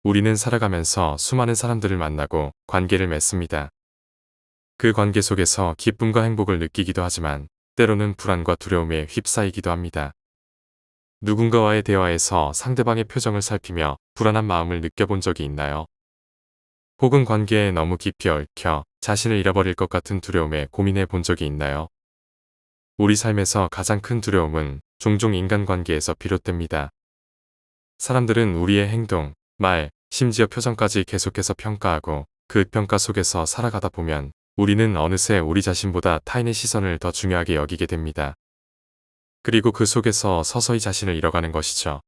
우리는 살아가면서 수많은 사람들을 만나고 관계를 맺습니다. 그 관계 속에서 기쁨과 행복을 느끼기도 하지만 때로는 불안과 두려움에 휩싸이기도 합니다. 누군가와의 대화에서 상대방의 표정을 살피며 불안한 마음을 느껴본 적이 있나요? 혹은 관계에 너무 깊이 얽혀 자신을 잃어버릴 것 같은 두려움에 고민해 본 적이 있나요? 우리 삶에서 가장 큰 두려움은 종종 인간관계에서 비롯됩니다. 사람들은 우리의 행동, 말, 심지어 표정까지 계속해서 평가하고 그 평가 속에서 살아가다 보면 우리는 어느새 우리 자신보다 타인의 시선을 더 중요하게 여기게 됩니다. 그리고 그 속에서 서서히 자신을 잃어가는 것이죠.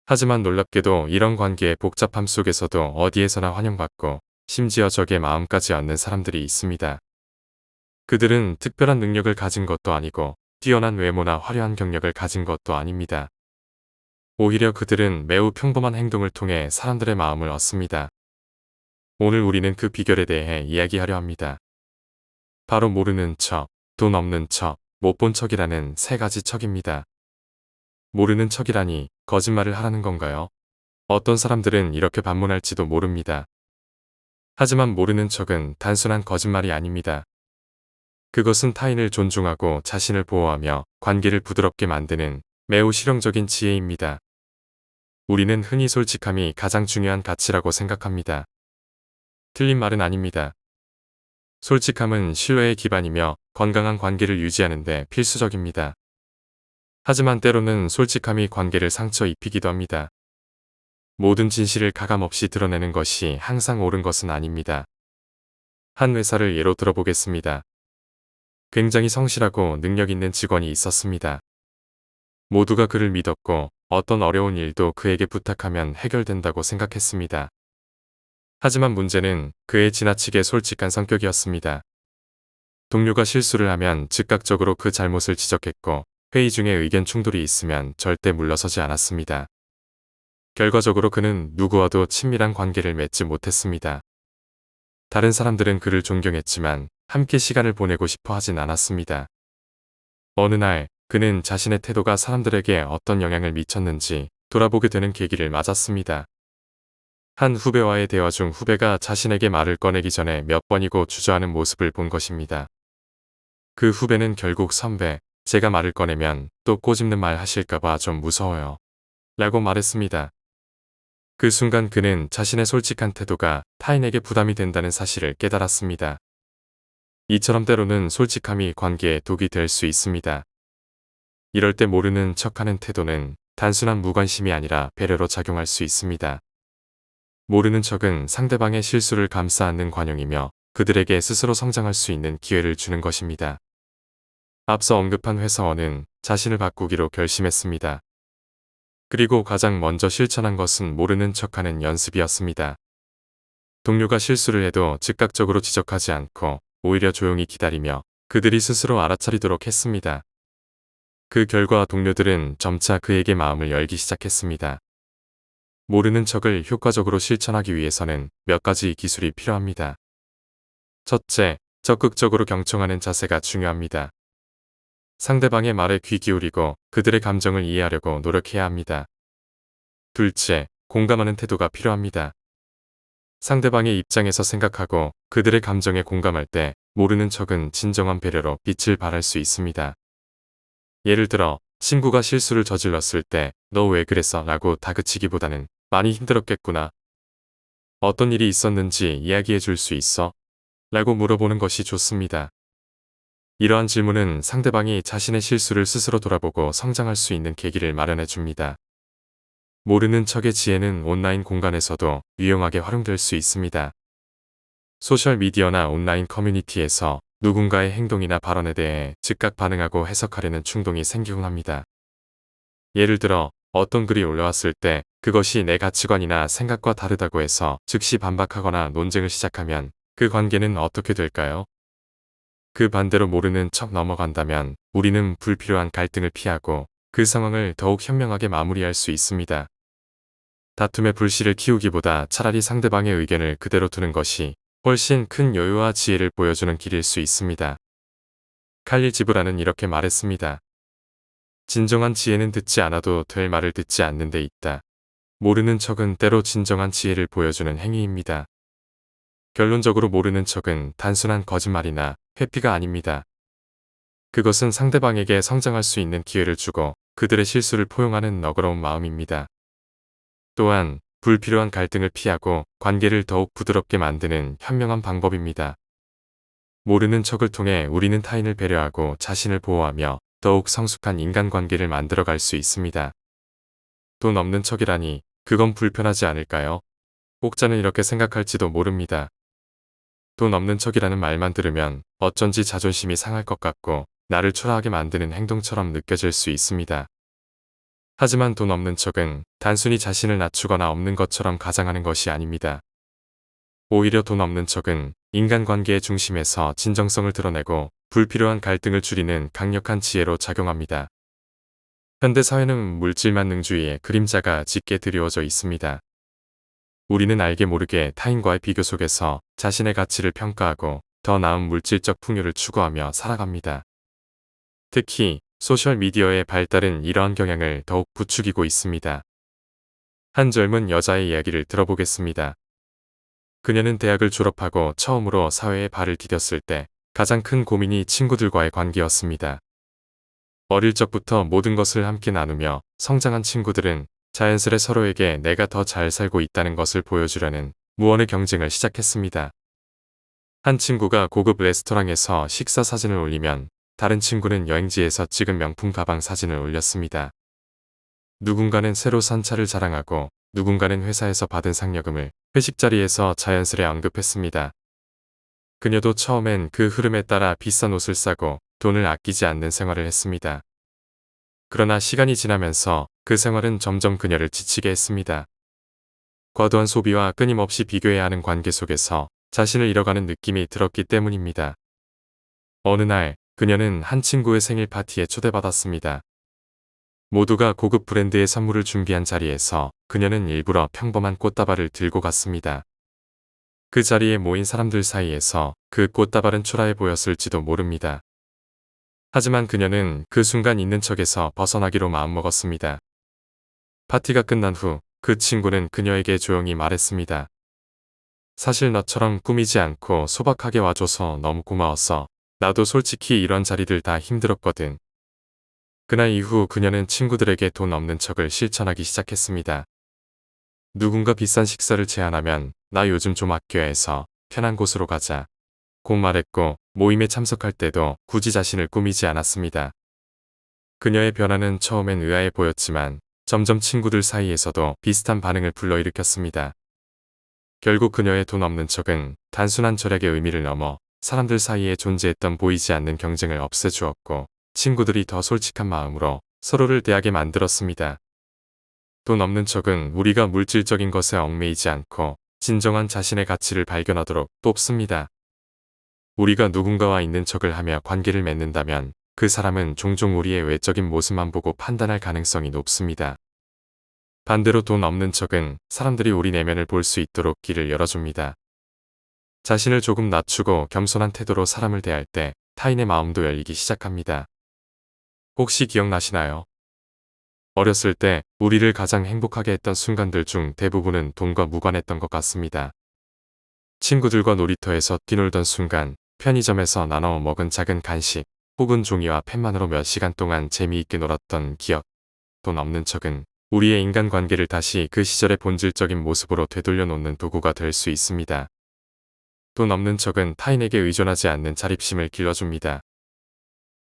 하지만 놀랍게도 이런 관계의 복잡함 속에서도 어디에서나 환영받고 심지어 적의 마음까지 얻는 사람들이 있습니다. 그들은 특별한 능력을 가진 것도 아니고 뛰어난 외모나 화려한 경력을 가진 것도 아닙니다. 오히려 그들은 매우 평범한 행동을 통해 사람들의 마음을 얻습니다. 오늘 우리는 그 비결에 대해 이야기하려 합니다. 바로 모르는 척, 돈 없는 척, 못 본 척이라는 세 가지 척입니다. 모르는 척이라니 거짓말을 하라는 건가요? 어떤 사람들은 이렇게 반문할지도 모릅니다. 하지만 모르는 척은 단순한 거짓말이 아닙니다. 그것은 타인을 존중하고 자신을 보호하며 관계를 부드럽게 만드는 매우 실용적인 지혜입니다. 우리는 흔히 솔직함이 가장 중요한 가치라고 생각합니다. 틀린 말은 아닙니다. 솔직함은 신뢰의 기반이며 건강한 관계를 유지하는 데 필수적입니다. 하지만 때로는 솔직함이 관계를 상처 입히기도 합니다. 모든 진실을 가감없이 드러내는 것이 항상 옳은 것은 아닙니다. 한 회사를 예로 들어보겠습니다. 굉장히 성실하고 능력 있는 직원이 있었습니다. 모두가 그를 믿었고 어떤 어려운 일도 그에게 부탁하면 해결된다고 생각했습니다. 하지만 문제는 그의 지나치게 솔직한 성격이었습니다. 동료가 실수를 하면 즉각적으로 그 잘못을 지적했고 회의 중에 의견 충돌이 있으면 절대 물러서지 않았습니다. 결과적으로 그는 누구와도 친밀한 관계를 맺지 못했습니다. 다른 사람들은 그를 존경했지만 함께 시간을 보내고 싶어 하진 않았습니다. 어느 날 그는 자신의 태도가 사람들에게 어떤 영향을 미쳤는지 돌아보게 되는 계기를 맞았습니다. 한 후배와의 대화 중 후배가 자신에게 말을 꺼내기 전에 몇 번이고 주저하는 모습을 본 것입니다. 그 후배는 결국 선배, 제가 말을 꺼내면 또 꼬집는 말 하실까봐 좀 무서워요. 라고 말했습니다. 그 순간 그는 자신의 솔직한 태도가 타인에게 부담이 된다는 사실을 깨달았습니다. 이처럼 때로는 솔직함이 관계에 독이 될 수 있습니다. 이럴 때 모르는 척하는 태도는 단순한 무관심이 아니라 배려로 작용할 수 있습니다. 모르는 척은 상대방의 실수를 감싸 안는 관용이며 그들에게 스스로 성장할 수 있는 기회를 주는 것입니다. 앞서 언급한 회사원은 자신을 바꾸기로 결심했습니다. 그리고 가장 먼저 실천한 것은 모르는 척하는 연습이었습니다. 동료가 실수를 해도 즉각적으로 지적하지 않고 오히려 조용히 기다리며 그들이 스스로 알아차리도록 했습니다. 그 결과 동료들은 점차 그에게 마음을 열기 시작했습니다. 모르는 척을 효과적으로 실천하기 위해서는 몇 가지 기술이 필요합니다. 첫째, 적극적으로 경청하는 자세가 중요합니다. 상대방의 말에 귀 기울이고 그들의 감정을 이해하려고 노력해야 합니다. 둘째, 공감하는 태도가 필요합니다. 상대방의 입장에서 생각하고 그들의 감정에 공감할 때 모르는 척은 진정한 배려로 빛을 발할 수 있습니다. 예를 들어 친구가 실수를 저질렀을 때 너 왜 그랬어? 라고 다그치기보다는 많이 힘들었겠구나. 어떤 일이 있었는지 이야기해 줄 수 있어? 라고 물어보는 것이 좋습니다. 이러한 질문은 상대방이 자신의 실수를 스스로 돌아보고 성장할 수 있는 계기를 마련해 줍니다. 모르는 척의 지혜는 온라인 공간에서도 유용하게 활용될 수 있습니다. 소셜미디어나 온라인 커뮤니티에서 누군가의 행동이나 발언에 대해 즉각 반응하고 해석하려는 충동이 생기곤 합니다. 예를 들어 어떤 글이 올라왔을 때 그것이 내 가치관이나 생각과 다르다고 해서 즉시 반박하거나 논쟁을 시작하면 그 관계는 어떻게 될까요? 그 반대로 모르는 척 넘어간다면 우리는 불필요한 갈등을 피하고 그 상황을 더욱 현명하게 마무리할 수 있습니다. 다툼의 불씨를 키우기보다 차라리 상대방의 의견을 그대로 두는 것이 훨씬 큰 여유와 지혜를 보여주는 길일 수 있습니다. 칼릴 지브라는 이렇게 말했습니다. 진정한 지혜는 듣지 않아도 될 말을 듣지 않는 데 있다. 모르는 척은 때로 진정한 지혜를 보여주는 행위입니다. 결론적으로 모르는 척은 단순한 거짓말이나 회피가 아닙니다. 그것은 상대방에게 성장할 수 있는 기회를 주고 그들의 실수를 포용하는 너그러운 마음입니다. 또한 불필요한 갈등을 피하고 관계를 더욱 부드럽게 만드는 현명한 방법입니다. 모르는 척을 통해 우리는 타인을 배려하고 자신을 보호하며 더욱 성숙한 인간관계를 만들어갈 수 있습니다. 돈 없는 척이라니 그건 불편하지 않을까요? 혹자는 이렇게 생각할지도 모릅니다. 돈 없는 척이라는 말만 들으면 어쩐지 자존심이 상할 것 같고 나를 초라하게 만드는 행동처럼 느껴질 수 있습니다. 하지만 돈 없는 척은 단순히 자신을 낮추거나 없는 것처럼 가장하는 것이 아닙니다. 오히려 돈 없는 척은 인간관계의 중심에서 진정성을 드러내고 불필요한 갈등을 줄이는 강력한 지혜로 작용합니다. 현대사회는 물질만 능주의의 그림자가 짙게 드리워져 있습니다. 우리는 알게 모르게 타인과의 비교 속에서 자신의 가치를 평가하고 더 나은 물질적 풍요를 추구하며 살아갑니다. 특히 소셜미디어의 발달은 이러한 경향을 더욱 부추기고 있습니다. 한 젊은 여자의 이야기를 들어보겠습니다. 그녀는 대학을 졸업하고 처음으로 사회에 발을 디뎠을 때 가장 큰 고민이 친구들과의 관계였습니다. 어릴 적부터 모든 것을 함께 나누며 성장한 친구들은 자연스레 서로에게 내가 더 잘 살고 있다는 것을 보여주려는 무언의 경쟁을 시작했습니다. 한 친구가 고급 레스토랑에서 식사 사진을 올리면 다른 친구는 여행지에서 찍은 명품 가방 사진을 올렸습니다. 누군가는 새로 산 차를 자랑하고 누군가는 회사에서 받은 상여금을 회식 자리에서 자연스레 언급했습니다. 그녀도 처음엔 그 흐름에 따라 비싼 옷을 사고 돈을 아끼지 않는 생활을 했습니다. 그러나 시간이 지나면서 그 생활은 점점 그녀를 지치게 했습니다. 과도한 소비와 끊임없이 비교해야 하는 관계 속에서 자신을 잃어가는 느낌이 들었기 때문입니다. 어느 날 그녀는 한 친구의 생일 파티에 초대받았습니다. 모두가 고급 브랜드의 선물을 준비한 자리에서 그녀는 일부러 평범한 꽃다발을 들고 갔습니다. 그 자리에 모인 사람들 사이에서 그 꽃다발은 초라해 보였을지도 모릅니다. 하지만 그녀는 그 순간 있는 척에서 벗어나기로 마음먹었습니다. 파티가 끝난 후 그 친구는 그녀에게 조용히 말했습니다. 사실 너처럼 꾸미지 않고 소박하게 와줘서 너무 고마웠어. 나도 솔직히 이런 자리들 다 힘들었거든. 그날 이후 그녀는 친구들에게 돈 없는 척을 실천하기 시작했습니다. 누군가 비싼 식사를 제안하면 나 요즘 좀 아껴야 해서 편한 곳으로 가자. 고 말했고 모임에 참석할 때도 굳이 자신을 꾸미지 않았습니다. 그녀의 변화는 처음엔 의아해 보였지만 점점 친구들 사이에서도 비슷한 반응을 불러일으켰습니다. 결국 그녀의 돈 없는 척은 단순한 절약의 의미를 넘어 사람들 사이에 존재했던 보이지 않는 경쟁을 없애주었고 친구들이 더 솔직한 마음으로 서로를 대하게 만들었습니다. 돈 없는 척은 우리가 물질적인 것에 얽매이지 않고 진정한 자신의 가치를 발견하도록 돕습니다. 우리가 누군가와 있는 척을 하며 관계를 맺는다면 그 사람은 종종 우리의 외적인 모습만 보고 판단할 가능성이 높습니다. 반대로 돈 없는 척은 사람들이 우리 내면을 볼 수 있도록 길을 열어줍니다. 자신을 조금 낮추고 겸손한 태도로 사람을 대할 때 타인의 마음도 열리기 시작합니다. 혹시 기억나시나요? 어렸을 때 우리를 가장 행복하게 했던 순간들 중 대부분은 돈과 무관했던 것 같습니다. 친구들과 놀이터에서 뛰놀던 순간, 편의점에서 나눠 먹은 작은 간식, 혹은 종이와 펜만으로 몇 시간 동안 재미있게 놀았던 기억. 돈 없는 척은 우리의 인간관계를 다시 그 시절의 본질적인 모습으로 되돌려 놓는 도구가 될 수 있습니다. 돈 없는 척은 타인에게 의존하지 않는 자립심을 길러줍니다.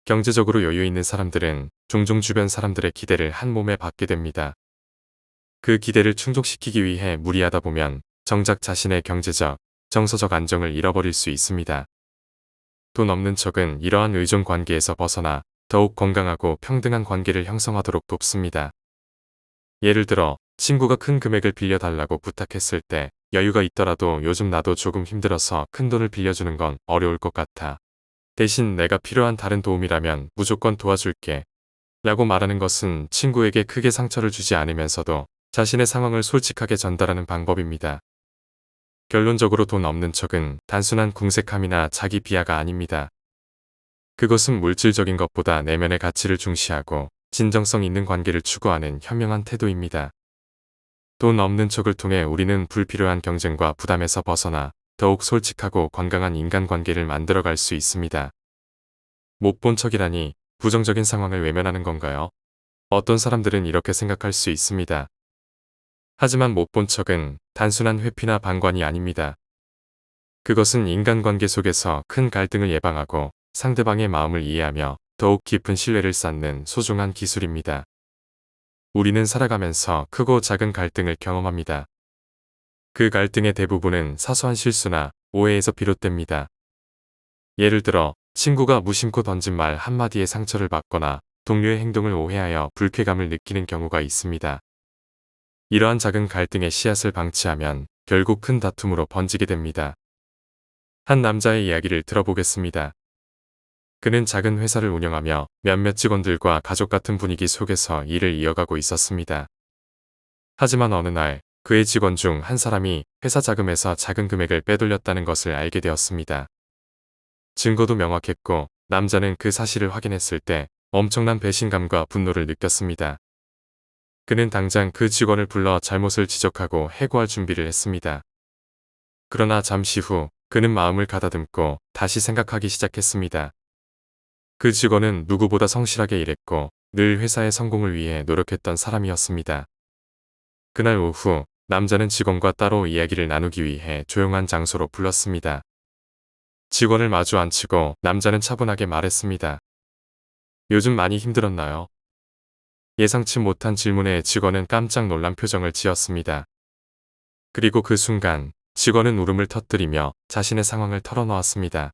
경제적으로 여유 있는 사람들은 종종 주변 사람들의 기대를 한 몸에 받게 됩니다. 그 기대를 충족시키기 위해 무리하다 보면 정작 자신의 경제적, 정서적 안정을 잃어버릴 수 있습니다. 돈 없는 척은 이러한 의존 관계에서 벗어나 더욱 건강하고 평등한 관계를 형성하도록 돕습니다. 예를 들어 친구가 큰 금액을 빌려달라고 부탁했을 때 여유가 있더라도 요즘 나도 조금 힘들어서 큰 돈을 빌려주는 건 어려울 것 같아. 대신 내가 필요한 다른 도움이라면 무조건 도와줄게. 라고 말하는 것은 친구에게 크게 상처를 주지 않으면서도 자신의 상황을 솔직하게 전달하는 방법입니다. 결론적으로 돈 없는 척은 단순한 궁색함이나 자기 비하가 아닙니다. 그것은 물질적인 것보다 내면의 가치를 중시하고 진정성 있는 관계를 추구하는 현명한 태도입니다. 돈 없는 척을 통해 우리는 불필요한 경쟁과 부담에서 벗어나 더욱 솔직하고 건강한 인간관계를 만들어갈 수 있습니다. 못 본 척이라니 부정적인 상황을 외면하는 건가요? 어떤 사람들은 이렇게 생각할 수 있습니다. 하지만 못 본 척은 단순한 회피나 방관이 아닙니다. 그것은 인간관계 속에서 큰 갈등을 예방하고 상대방의 마음을 이해하며 더욱 깊은 신뢰를 쌓는 소중한 기술입니다. 우리는 살아가면서 크고 작은 갈등을 경험합니다. 그 갈등의 대부분은 사소한 실수나 오해에서 비롯됩니다. 예를 들어 친구가 무심코 던진 말 한마디에 상처를 받거나 동료의 행동을 오해하여 불쾌감을 느끼는 경우가 있습니다. 이러한 작은 갈등의 씨앗을 방치하면 결국 큰 다툼으로 번지게 됩니다. 한 남자의 이야기를 들어보겠습니다. 그는 작은 회사를 운영하며 몇몇 직원들과 가족 같은 분위기 속에서 일을 이어가고 있었습니다. 하지만 어느 날 그의 직원 중 한 사람이 회사 자금에서 작은 금액을 빼돌렸다는 것을 알게 되었습니다. 증거도 명확했고 남자는 그 사실을 확인했을 때 엄청난 배신감과 분노를 느꼈습니다. 그는 당장 그 직원을 불러 잘못을 지적하고 해고할 준비를 했습니다. 그러나 잠시 후 그는 마음을 가다듬고 다시 생각하기 시작했습니다. 그 직원은 누구보다 성실하게 일했고 늘 회사의 성공을 위해 노력했던 사람이었습니다. 그날 오후 남자는 직원과 따로 이야기를 나누기 위해 조용한 장소로 불렀습니다. 직원을 마주 앉히고 남자는 차분하게 말했습니다. 요즘 많이 힘들었나요? 예상치 못한 질문에 직원은 깜짝 놀란 표정을 지었습니다. 그리고 그 순간 직원은 울음을 터뜨리며 자신의 상황을 털어놓았습니다.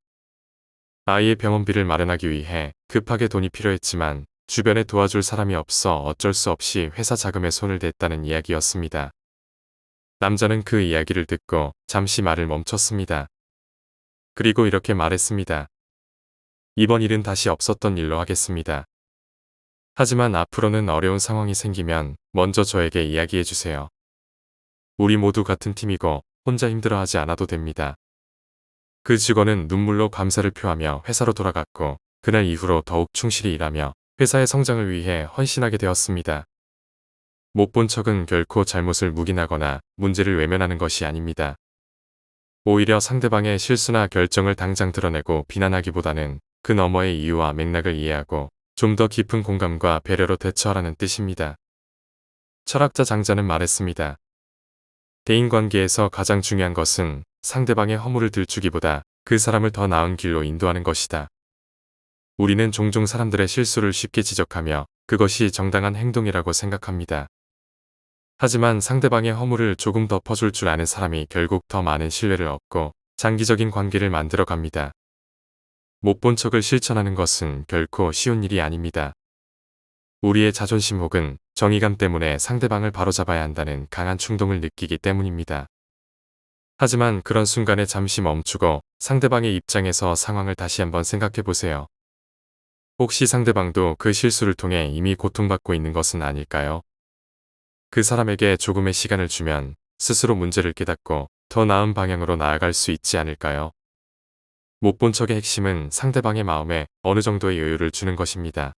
아이의 병원비를 마련하기 위해 급하게 돈이 필요했지만 주변에 도와줄 사람이 없어 어쩔 수 없이 회사 자금에 손을 댔다는 이야기였습니다. 남자는 그 이야기를 듣고 잠시 말을 멈췄습니다. 그리고 이렇게 말했습니다. 이번 일은 다시 없었던 일로 하겠습니다. 하지만 앞으로는 어려운 상황이 생기면 먼저 저에게 이야기해 주세요. 우리 모두 같은 팀이고 혼자 힘들어하지 않아도 됩니다. 그 직원은 눈물로 감사를 표하며 회사로 돌아갔고 그날 이후로 더욱 충실히 일하며 회사의 성장을 위해 헌신하게 되었습니다. 못 본 척은 결코 잘못을 묵인하거나 문제를 외면하는 것이 아닙니다. 오히려 상대방의 실수나 결정을 당장 드러내고 비난하기보다는 그 너머의 이유와 맥락을 이해하고 좀 더 깊은 공감과 배려로 대처하라는 뜻입니다. 철학자 장자는 말했습니다. 대인관계에서 가장 중요한 것은 상대방의 허물을 들추기보다 그 사람을 더 나은 길로 인도하는 것이다. 우리는 종종 사람들의 실수를 쉽게 지적하며 그것이 정당한 행동이라고 생각합니다. 하지만 상대방의 허물을 조금 덮어줄 줄 아는 사람이 결국 더 많은 신뢰를 얻고 장기적인 관계를 만들어 갑니다. 못 본 척을 실천하는 것은 결코 쉬운 일이 아닙니다. 우리의 자존심 혹은 정의감 때문에 상대방을 바로잡아야 한다는 강한 충동을 느끼기 때문입니다. 하지만 그런 순간에 잠시 멈추고 상대방의 입장에서 상황을 다시 한번 생각해 보세요. 혹시 상대방도 그 실수를 통해 이미 고통받고 있는 것은 아닐까요? 그 사람에게 조금의 시간을 주면 스스로 문제를 깨닫고 더 나은 방향으로 나아갈 수 있지 않을까요? 못 본 척의 핵심은 상대방의 마음에 어느 정도의 여유를 주는 것입니다.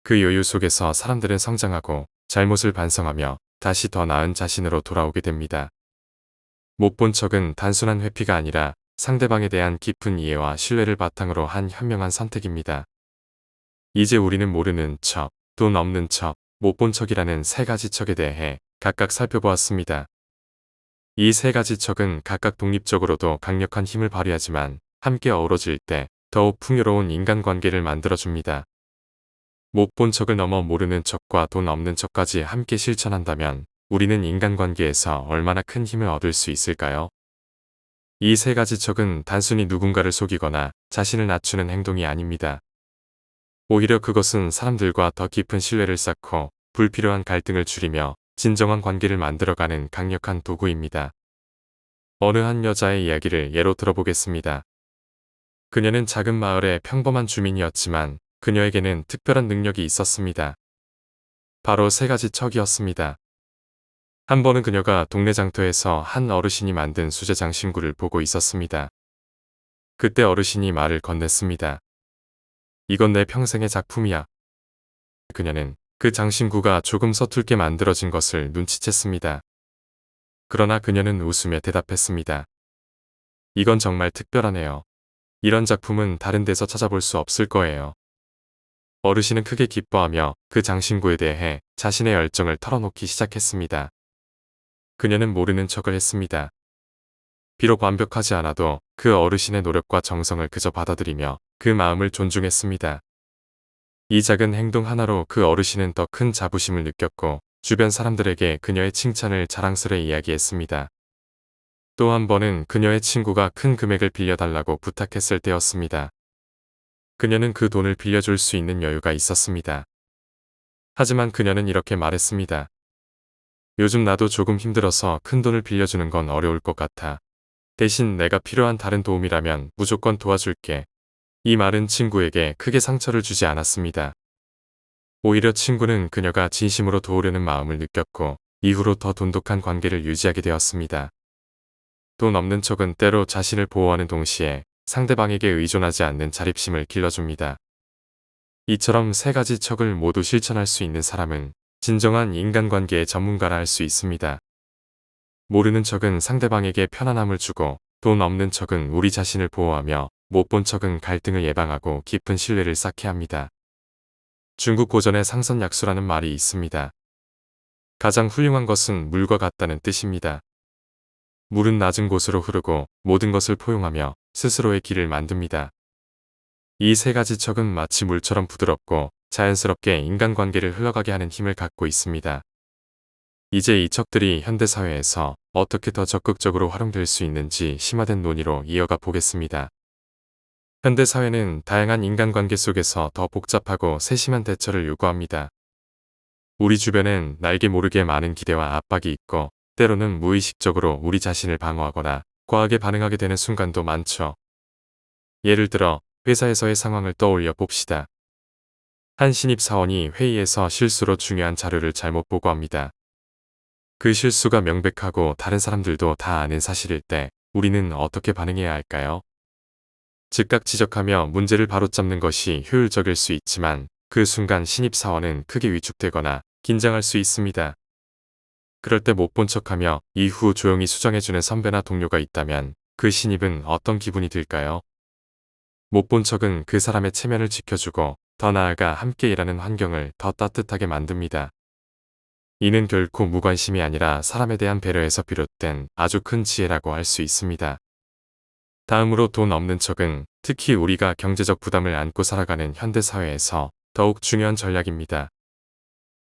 그 여유 속에서 사람들은 성장하고 잘못을 반성하며 다시 더 나은 자신으로 돌아오게 됩니다. 못 본 척은 단순한 회피가 아니라 상대방에 대한 깊은 이해와 신뢰를 바탕으로 한 현명한 선택입니다. 이제 우리는 모르는 척, 돈 없는 척, 못 본 척이라는 세 가지 척에 대해 각각 살펴보았습니다. 이 세 가지 척은 각각 독립적으로도 강력한 힘을 발휘하지만 함께 어우러질 때 더욱 풍요로운 인간관계를 만들어줍니다. 못 본 척을 넘어 모르는 척과 돈 없는 척까지 함께 실천한다면 우리는 인간관계에서 얼마나 큰 힘을 얻을 수 있을까요? 이 세 가지 척은 단순히 누군가를 속이거나 자신을 낮추는 행동이 아닙니다. 오히려 그것은 사람들과 더 깊은 신뢰를 쌓고 불필요한 갈등을 줄이며 진정한 관계를 만들어가는 강력한 도구입니다. 어느 한 여자의 이야기를 예로 들어보겠습니다. 그녀는 작은 마을의 평범한 주민이었지만 그녀에게는 특별한 능력이 있었습니다. 바로 세 가지 척이었습니다. 한 번은 그녀가 동네 장터에서 한 어르신이 만든 수제 장신구를 보고 있었습니다. 그때 어르신이 말을 건넸습니다. 이건 내 평생의 작품이야. 그녀는 그 장신구가 조금 서툴게 만들어진 것을 눈치챘습니다. 그러나 그녀는 웃으며 대답했습니다. 이건 정말 특별하네요. 이런 작품은 다른 데서 찾아볼 수 없을 거예요. 어르신은 크게 기뻐하며 그 장신구에 대해 자신의 열정을 털어놓기 시작했습니다. 그녀는 모르는 척을 했습니다. 비록 완벽하지 않아도 그 어르신의 노력과 정성을 그저 받아들이며 그 마음을 존중했습니다. 이 작은 행동 하나로 그 어르신은 더 큰 자부심을 느꼈고 주변 사람들에게 그녀의 칭찬을 자랑스레 이야기했습니다. 또 한 번은 그녀의 친구가 큰 금액을 빌려달라고 부탁했을 때였습니다. 그녀는 그 돈을 빌려줄 수 있는 여유가 있었습니다. 하지만 그녀는 이렇게 말했습니다. 요즘 나도 조금 힘들어서 큰 돈을 빌려주는 건 어려울 것 같아. 대신 내가 필요한 다른 도움이라면 무조건 도와줄게. 이 말은 친구에게 크게 상처를 주지 않았습니다. 오히려 친구는 그녀가 진심으로 도우려는 마음을 느꼈고 이후로 더 돈독한 관계를 유지하게 되었습니다. 돈 없는 척은 때로 자신을 보호하는 동시에 상대방에게 의존하지 않는 자립심을 길러줍니다. 이처럼 세 가지 척을 모두 실천할 수 있는 사람은 진정한 인간관계의 전문가라 할 수 있습니다. 모르는 척은 상대방에게 편안함을 주고 돈 없는 척은 우리 자신을 보호하며 못 본 척은 갈등을 예방하고 깊은 신뢰를 쌓게 합니다. 중국 고전에 상선약수라는 말이 있습니다. 가장 훌륭한 것은 물과 같다는 뜻입니다. 물은 낮은 곳으로 흐르고 모든 것을 포용하며 스스로의 길을 만듭니다. 이 세 가지 척은 마치 물처럼 부드럽고 자연스럽게 인간관계를 흘러가게 하는 힘을 갖고 있습니다. 이제 이 척들이 현대사회에서 어떻게 더 적극적으로 활용될 수 있는지 심화된 논의로 이어가 보겠습니다. 현대사회는 다양한 인간관계 속에서 더 복잡하고 세심한 대처를 요구합니다. 우리 주변엔 날개 모르게 많은 기대와 압박이 있고 때로는 무의식적으로 우리 자신을 방어하거나 과하게 반응하게 되는 순간도 많죠. 예를 들어 회사에서의 상황을 떠올려 봅시다. 한 신입사원이 회의에서 실수로 중요한 자료를 잘못 보고합니다. 그 실수가 명백하고 다른 사람들도 다 아는 사실일 때 우리는 어떻게 반응해야 할까요? 즉각 지적하며 문제를 바로잡는 것이 효율적일 수 있지만 그 순간 신입사원은 크게 위축되거나 긴장할 수 있습니다. 그럴 때 못 본 척하며 이후 조용히 수정해주는 선배나 동료가 있다면 그 신입은 어떤 기분이 들까요? 못 본 척은 그 사람의 체면을 지켜주고 더 나아가 함께 일하는 환경을 더 따뜻하게 만듭니다. 이는 결코 무관심이 아니라 사람에 대한 배려에서 비롯된 아주 큰 지혜라고 할 수 있습니다. 다음으로 돈 없는 척은 특히 우리가 경제적 부담을 안고 살아가는 현대사회에서 더욱 중요한 전략입니다.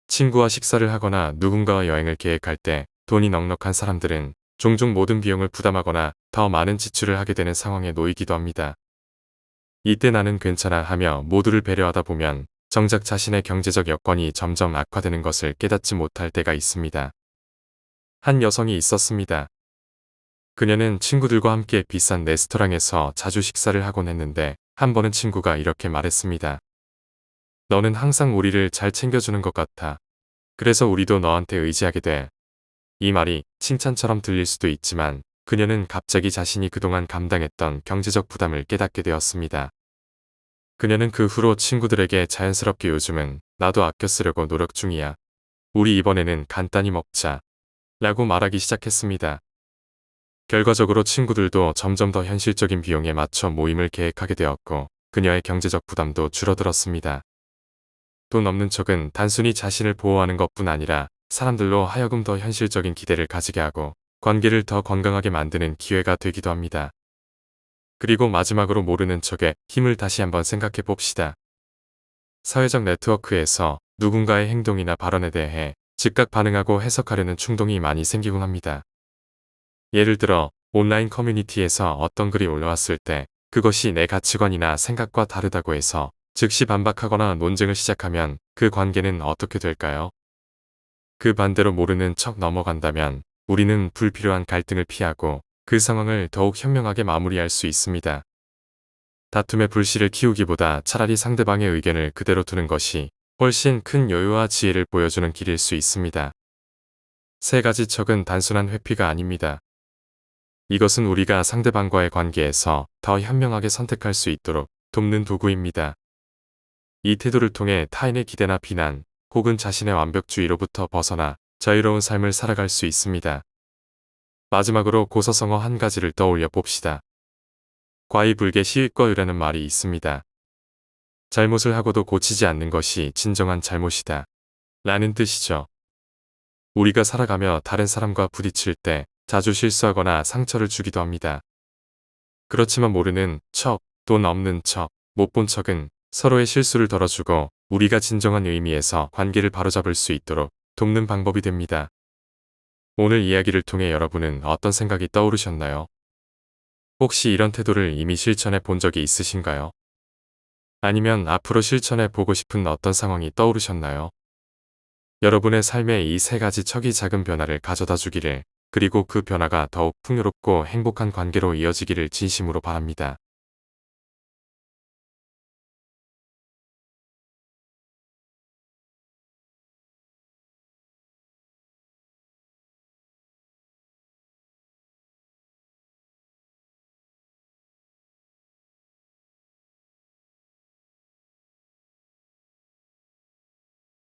친구와 식사를 하거나 누군가와 여행을 계획할 때 돈이 넉넉한 사람들은 종종 모든 비용을 부담하거나 더 많은 지출을 하게 되는 상황에 놓이기도 합니다. 이때 나는 괜찮아 하며 모두를 배려하다 보면 정작 자신의 경제적 여건이 점점 악화되는 것을 깨닫지 못할 때가 있습니다. 한 여성이 있었습니다. 그녀는 친구들과 함께 비싼 레스토랑에서 자주 식사를 하곤 했는데 한 번은 친구가 이렇게 말했습니다. 너는 항상 우리를 잘 챙겨주는 것 같아. 그래서 우리도 너한테 의지하게 돼. 이 말이 칭찬처럼 들릴 수도 있지만 그녀는 갑자기 자신이 그동안 감당했던 경제적 부담을 깨닫게 되었습니다. 그녀는 그 후로 친구들에게 자연스럽게 요즘은 나도 아껴 쓰려고 노력 중이야. 우리 이번에는 간단히 먹자. 라고 말하기 시작했습니다. 결과적으로 친구들도 점점 더 현실적인 비용에 맞춰 모임을 계획하게 되었고 그녀의 경제적 부담도 줄어들었습니다. 돈 없는 척은 단순히 자신을 보호하는 것뿐 아니라 사람들로 하여금 더 현실적인 기대를 가지게 하고 관계를 더 건강하게 만드는 기회가 되기도 합니다. 그리고 마지막으로 모르는 척의 힘을 다시 한번 생각해 봅시다. 사회적 네트워크에서 누군가의 행동이나 발언에 대해 즉각 반응하고 해석하려는 충동이 많이 생기곤 합니다. 예를 들어 온라인 커뮤니티에서 어떤 글이 올라왔을 때 그것이 내 가치관이나 생각과 다르다고 해서 즉시 반박하거나 논쟁을 시작하면 그 관계는 어떻게 될까요? 그 반대로 모르는 척 넘어간다면 우리는 불필요한 갈등을 피하고 그 상황을 더욱 현명하게 마무리할 수 있습니다. 다툼의 불씨를 키우기보다 차라리 상대방의 의견을 그대로 두는 것이 훨씬 큰 여유와 지혜를 보여주는 길일 수 있습니다. 세 가지 척은 단순한 회피가 아닙니다. 이것은 우리가 상대방과의 관계에서 더 현명하게 선택할 수 있도록 돕는 도구입니다. 이 태도를 통해 타인의 기대나 비난, 혹은 자신의 완벽주의로부터 벗어나 자유로운 삶을 살아갈 수 있습니다. 마지막으로 고서성어 한 가지를 떠올려 봅시다. 과이불개 시윗거유라는 말이 있습니다. 잘못을 하고도 고치지 않는 것이 진정한 잘못이다. 라는 뜻이죠. 우리가 살아가며 다른 사람과 부딪힐 때 자주 실수하거나 상처를 주기도 합니다. 그렇지만 모르는 척, 돈 없는 척, 못 본 척은 서로의 실수를 덜어주고 우리가 진정한 의미에서 관계를 바로잡을 수 있도록 돕는 방법이 됩니다. 오늘 이야기를 통해 여러분은 어떤 생각이 떠오르셨나요? 혹시 이런 태도를 이미 실천해 본 적이 있으신가요? 아니면 앞으로 실천해 보고 싶은 어떤 상황이 떠오르셨나요? 여러분의 삶에 이 세 가지 척이 작은 변화를 가져다 주기를, 그리고 그 변화가 더욱 풍요롭고 행복한 관계로 이어지기를 진심으로 바랍니다.